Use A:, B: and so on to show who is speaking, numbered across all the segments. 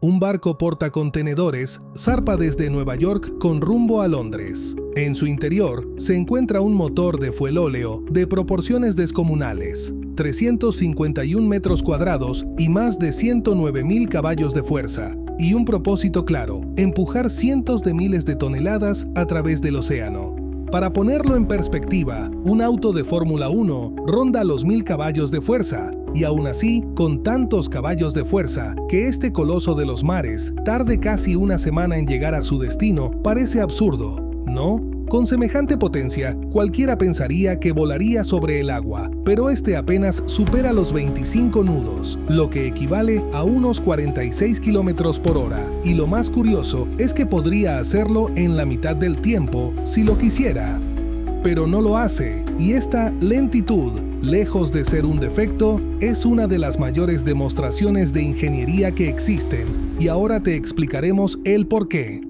A: un barco portacontenedores zarpa desde Nueva York con rumbo a Londres. En su interior se encuentra un motor de fuelóleo de proporciones descomunales, 351 metros cuadrados y más de 109.000 caballos de fuerza, y un propósito claro: empujar cientos de miles de toneladas a través del océano. Para ponerlo en perspectiva, un auto de Fórmula 1 ronda los 1000 caballos de fuerza, y aún así, con tantos caballos de fuerza, que este coloso de los mares tarde casi una semana en llegar a su destino parece absurdo, ¿no? Con semejante potencia, cualquiera pensaría que volaría sobre el agua, pero este apenas supera los 25 nudos, lo que equivale a unos 46 kilómetros por hora, y lo más curioso es que podría hacerlo en la mitad del tiempo si lo quisiera. Pero no lo hace, y esta lentitud, lejos de ser un defecto, es una de las mayores demostraciones de ingeniería que existen, y ahora te explicaremos el porqué.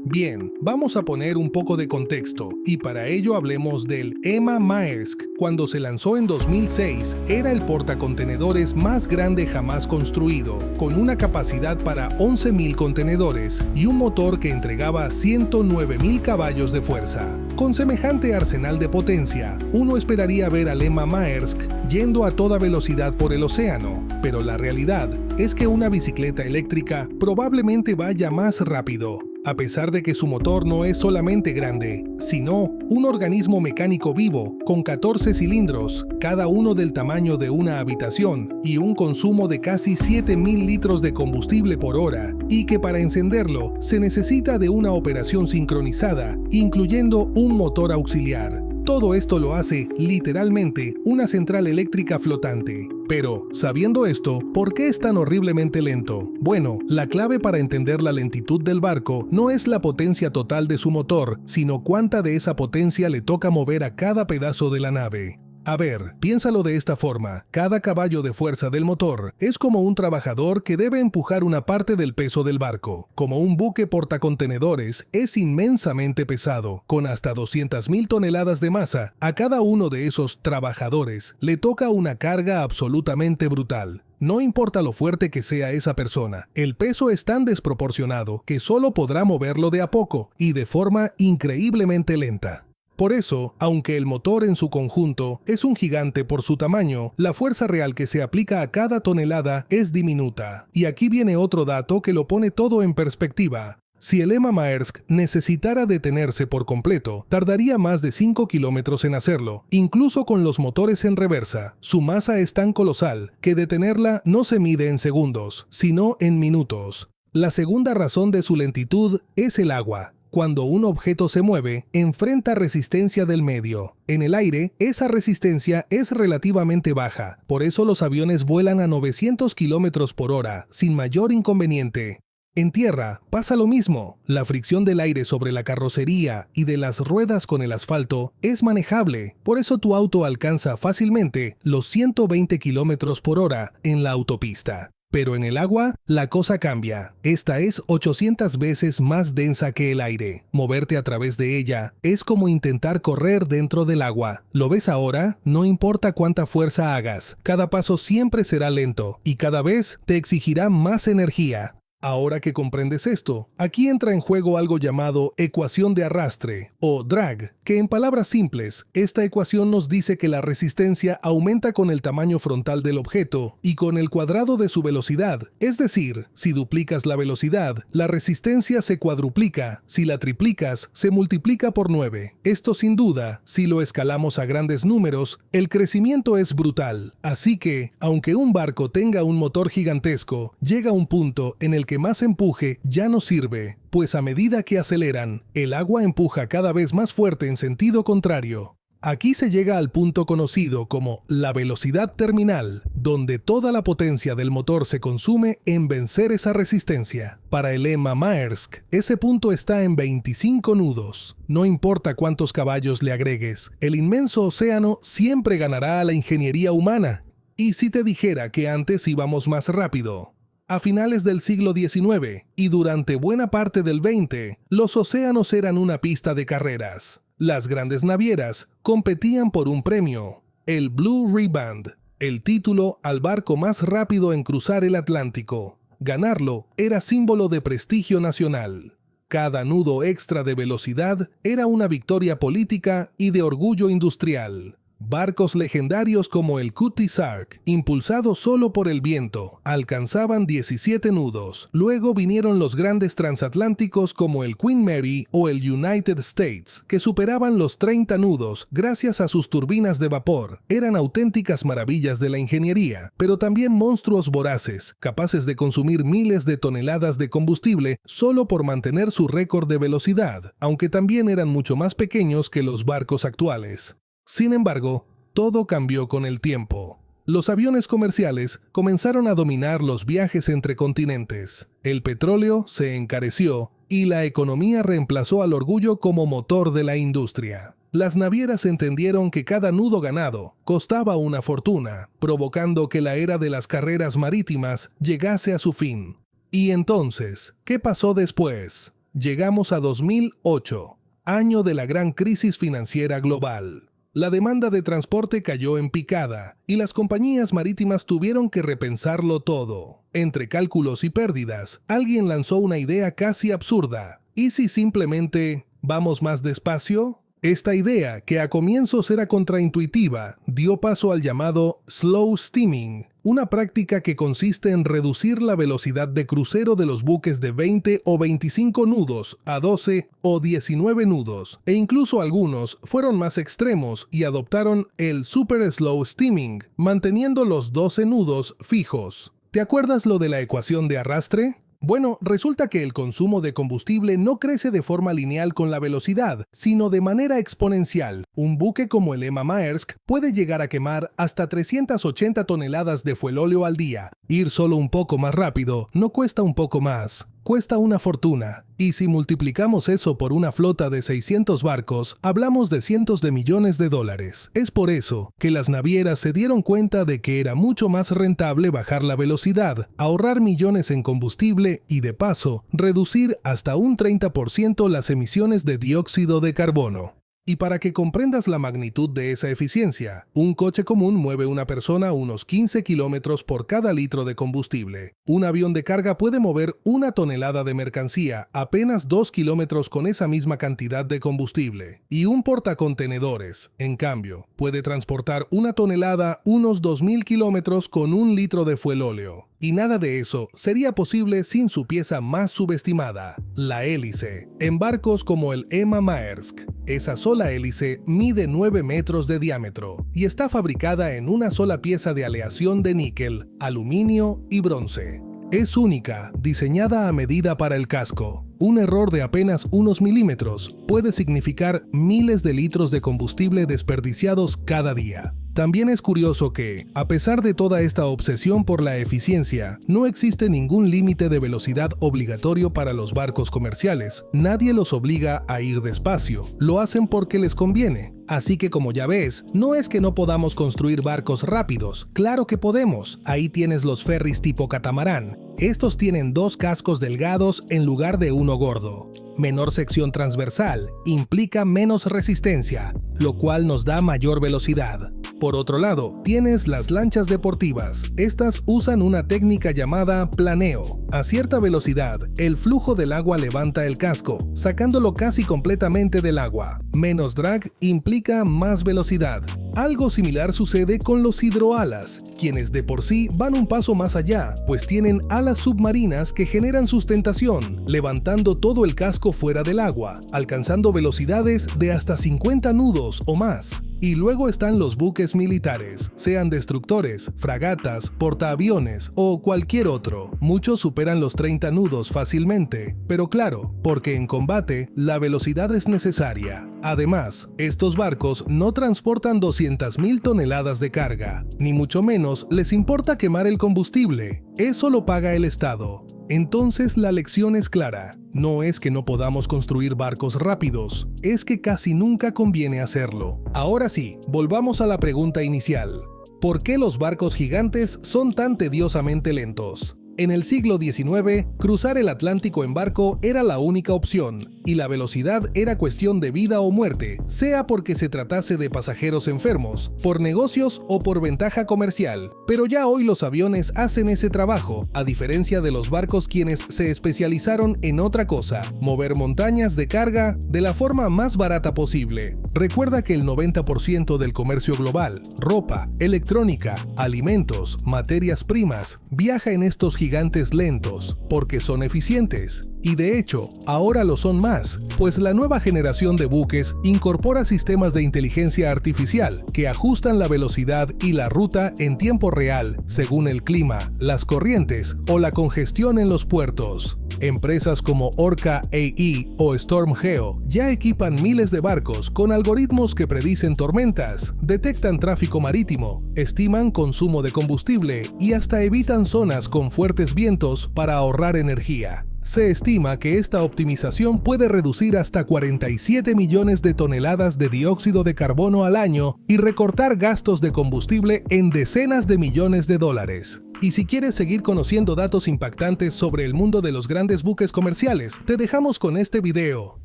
A: Bien, vamos a poner un poco de contexto, y para ello hablemos del EMA Maersk. Cuando se lanzó en 2006, era el portacontenedores más grande jamás construido, con una capacidad para 11.000 contenedores y un motor que entregaba 109.000 caballos de fuerza. Con semejante arsenal de potencia, uno esperaría ver al EMA Maersk yendo a toda velocidad por el océano, pero la realidad es que una bicicleta eléctrica probablemente vaya más rápido, a pesar de que su motor no es solamente grande, sino un organismo mecánico vivo con 14 cilindros, cada uno del tamaño de una habitación, y un consumo de casi 7.000 litros de combustible por hora, y que para encenderlo se necesita de una operación sincronizada, incluyendo un motor auxiliar. Todo esto lo hace, literalmente, una central eléctrica flotante. Pero, sabiendo esto, ¿por qué es tan horriblemente lento? Bueno, la clave para entender la lentitud del barco no es la potencia total de su motor, sino cuánta de esa potencia le toca mover a cada pedazo de la nave. A ver, piénsalo de esta forma: cada caballo de fuerza del motor es como un trabajador que debe empujar una parte del peso del barco. Como un buque portacontenedores es inmensamente pesado, con hasta 200.000 toneladas de masa, a cada uno de esos trabajadores le toca una carga absolutamente brutal. No importa lo fuerte que sea esa persona, el peso es tan desproporcionado que solo podrá moverlo de a poco y de forma increíblemente lenta. Por eso, aunque el motor en su conjunto es un gigante por su tamaño, la fuerza real que se aplica a cada tonelada es diminuta. Y aquí viene otro dato que lo pone todo en perspectiva. Si el EMA Maersk necesitara detenerse por completo, tardaría más de 5 kilómetros en hacerlo, incluso con los motores en reversa. Su masa es tan colosal que detenerla no se mide en segundos, sino en minutos. La segunda razón de su lentitud es el agua. Cuando un objeto se mueve, enfrenta resistencia del medio. En el aire, esa resistencia es relativamente baja, por eso los aviones vuelan a 900 km por hora, sin mayor inconveniente. En tierra pasa lo mismo. La fricción del aire sobre la carrocería y de las ruedas con el asfalto es manejable, por eso tu auto alcanza fácilmente los 120 km por hora en la autopista. Pero en el agua, la cosa cambia. Esta es 800 veces más densa que el aire. Moverte a través de ella es como intentar correr dentro del agua. ¿Lo ves ahora? No importa cuánta fuerza hagas, cada paso siempre será lento y cada vez te exigirá más energía. Ahora que comprendes esto, aquí entra en juego algo llamado ecuación de arrastre o drag, que en palabras simples, esta ecuación nos dice que la resistencia aumenta con el tamaño frontal del objeto y con el cuadrado de su velocidad. Es decir, si duplicas la velocidad, la resistencia se cuadruplica; si la triplicas, se multiplica por 9. Esto sin duda, si lo escalamos a grandes números, el crecimiento es brutal. Así que, aunque un barco tenga un motor gigantesco, llega un punto en el que más empuje ya no sirve, pues a medida que aceleran, el agua empuja cada vez más fuerte en sentido contrario. Aquí se llega al punto conocido como la velocidad terminal, donde toda la potencia del motor se consume en vencer esa resistencia. Para el EMA Maersk, ese punto está en 25 nudos. No importa cuántos caballos le agregues, el inmenso océano siempre ganará a la ingeniería humana. ¿Y si te dijera que antes íbamos más rápido? A finales del siglo XIX y durante buena parte del XX, los océanos eran una pista de carreras. Las grandes navieras competían por un premio, el Blue Riband, el título al barco más rápido en cruzar el Atlántico. Ganarlo era símbolo de prestigio nacional. Cada nudo extra de velocidad era una victoria política y de orgullo industrial. Barcos legendarios como el Cutty Sark, impulsados solo por el viento, alcanzaban 17 nudos. Luego vinieron los grandes transatlánticos como el Queen Mary o el United States, que superaban los 30 nudos gracias a sus turbinas de vapor. Eran auténticas maravillas de la ingeniería, pero también monstruos voraces, capaces de consumir miles de toneladas de combustible solo por mantener su récord de velocidad, aunque también eran mucho más pequeños que los barcos actuales. Sin embargo, todo cambió con el tiempo. Los aviones comerciales comenzaron a dominar los viajes entre continentes. El petróleo se encareció y la economía reemplazó al orgullo como motor de la industria. Las navieras entendieron que cada nudo ganado costaba una fortuna, provocando que la era de las carreras marítimas llegase a su fin. Y entonces, ¿qué pasó después? Llegamos a 2008, año de la gran crisis financiera global. La demanda de transporte cayó en picada y las compañías marítimas tuvieron que repensarlo todo. Entre cálculos y pérdidas, alguien lanzó una idea casi absurda. ¿Y si simplemente vamos más despacio? Esta idea, que a comienzos era contraintuitiva, dio paso al llamado slow steaming, una práctica que consiste en reducir la velocidad de crucero de los buques de 20 o 25 nudos a 12 o 19 nudos, e incluso algunos fueron más extremos y adoptaron el super slow steaming, manteniendo los 12 nudos fijos. ¿Te acuerdas lo de la ecuación de arrastre? Bueno, resulta que el consumo de combustible no crece de forma lineal con la velocidad, sino de manera exponencial. Un buque como el Emma Maersk puede llegar a quemar hasta 380 toneladas de fuelóleo al día. Ir solo un poco más rápido no cuesta un poco más, cuesta una fortuna. Y si multiplicamos eso por una flota de 600 barcos, hablamos de cientos de millones de dólares. Es por eso que las navieras se dieron cuenta de que era mucho más rentable bajar la velocidad, ahorrar millones en combustible y, de paso, reducir hasta un 30% las emisiones de dióxido de carbono. Y para que comprendas la magnitud de esa eficiencia, un coche común mueve una persona a unos 15 kilómetros por cada litro de combustible. Un avión de carga puede mover 1 tonelada de mercancía apenas 2 kilómetros con esa misma cantidad de combustible. Y un portacontenedores, en cambio, puede transportar 1 tonelada unos 2.000 kilómetros con 1 litro de fuelóleo. Y nada de eso sería posible sin su pieza más subestimada, la hélice. En barcos como el Emma Maersk, esa sola hélice mide 9 metros de diámetro y está fabricada en una sola pieza de aleación de níquel, aluminio y bronce. Es única, diseñada a medida para el casco. Un error de apenas unos milímetros puede significar miles de litros de combustible desperdiciados cada día. También es curioso que, a pesar de toda esta obsesión por la eficiencia, no existe ningún límite de velocidad obligatorio para los barcos comerciales. Nadie los obliga a ir despacio, lo hacen porque les conviene. Así que, como ya ves, no es que no podamos construir barcos rápidos, claro que podemos. Ahí tienes los ferries tipo catamarán. Estos tienen 2 cascos delgados en lugar de uno gordo. Menor sección transversal implica menos resistencia, lo cual nos da mayor velocidad. Por otro lado, tienes las lanchas deportivas. Estas usan una técnica llamada planeo. A cierta velocidad, el flujo del agua levanta el casco, sacándolo casi completamente del agua. Menos drag implica más velocidad. Algo similar sucede con los hidroalas, quienes de por sí van un paso más allá, pues tienen alas submarinas que generan sustentación, levantando todo el casco fuera del agua, alcanzando velocidades de hasta 50 nudos o más. Y luego están los buques militares, sean destructores, fragatas, portaaviones o cualquier otro. Muchos superan los 30 nudos fácilmente, pero claro, porque en combate la velocidad es necesaria. Además, estos barcos no transportan 200.000 toneladas de carga, ni mucho menos les importa quemar el combustible. Eso lo paga el Estado. Entonces la lección es clara, no es que no podamos construir barcos rápidos, es que casi nunca conviene hacerlo. Ahora sí, volvamos a la pregunta inicial. ¿Por qué los barcos gigantes son tan tediosamente lentos? En el siglo XIX, cruzar el Atlántico en barco era la única opción. y la velocidad era cuestión de vida o muerte, sea porque se tratase de pasajeros enfermos, por negocios o por ventaja comercial. Pero ya hoy los aviones hacen ese trabajo, a diferencia de los barcos quienes se especializaron en otra cosa: mover montañas de carga de la forma más barata posible. Recuerda que el 90% del comercio global, ropa, electrónica, alimentos, materias primas, viaja en estos gigantes lentos, porque son eficientes. Y de hecho, ahora lo son más, pues la nueva generación de buques incorpora sistemas de inteligencia artificial que ajustan la velocidad y la ruta en tiempo real, según el clima, las corrientes o la congestión en los puertos. Empresas como Orca AI o StormGeo ya equipan miles de barcos con algoritmos que predicen tormentas, detectan tráfico marítimo, estiman consumo de combustible y hasta evitan zonas con fuertes vientos para ahorrar energía. Se estima que esta optimización puede reducir hasta 47 millones de toneladas de dióxido de carbono al año y recortar gastos de combustible en decenas de millones de dólares. Y si quieres seguir conociendo datos impactantes sobre el mundo de los grandes buques comerciales, te dejamos con este video.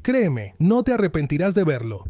A: Créeme, no te arrepentirás de verlo.